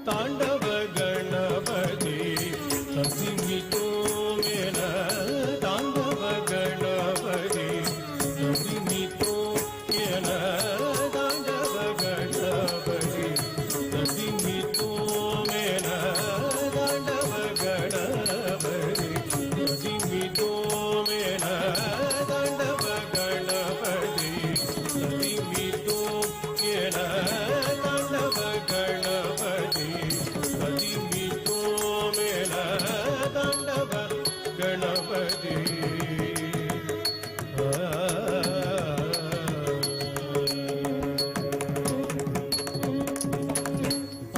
ತಾಂಡವ ಗಣಪತಿ ಸಸಿಮಿತೋ ಮೇನ ತಾಂಡವ ಗಣಪತಿ ಸಸಿಮಿತೋ ಮೇನ ತಾಂಡವ ಗಣಪತಿ ಸಸಿಮಿತೋ ಮೇನ ತಾಂಡವ ಗಣಪತಿ ಸಸಿಮಿತೋ ಮೇನ ತಾಂಡವ ಗಣಪತಿ ಸಸಿಮಿತೋ ಮೇನ ತಾಂಡವ ಗಣಪತಿ ಸಸಿಮಿತೋ ಮೇನ ತಾಂಡವ ಗಣಪತಿ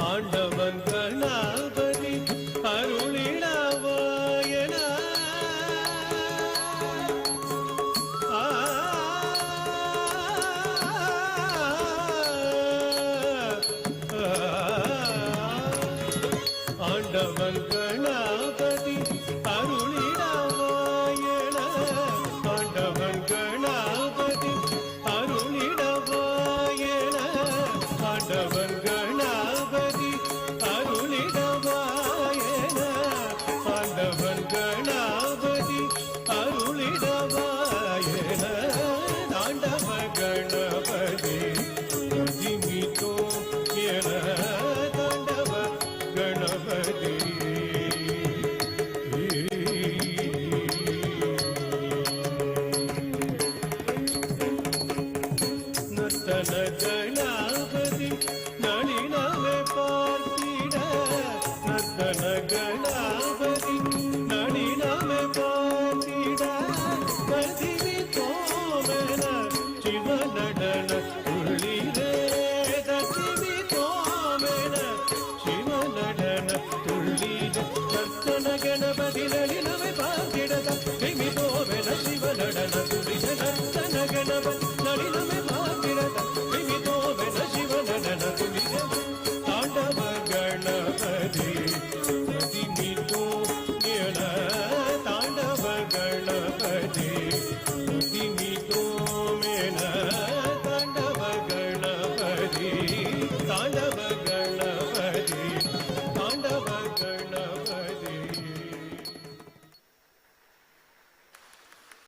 ஆண்டவன் கணபதி அருளிடவாயன ஆண்டவன் கணபதி அருளிடவாயன ஆண்டவன் கணபதி அருளிடவாயன ஆண்டவன் கணபதி அருளிடவாயன ஆண்டவன் கணபதி அருளிடவாயன தாண்டவ கணபதி சசிமிதோ என தாண்டவ கணபதி நர்த்தன கணபதி நளினமே பார்த்திட நர்த்தன கணபதி நளினமே பார்த்திட கதிவி தோமன சிவ நடன துள்ளிரே கதிவி தோமன சிவ நடன துள்ளிர நர்த்தன கணபதி நளினமே பார்த்திட கதிவி தோமன சிவ நடன துள்ளிர நர்த்தன கணபதி நளினமே பார்த்திட கதிவி தோமன சிவ நடன துள்ளிர தாண்டவ கணபதி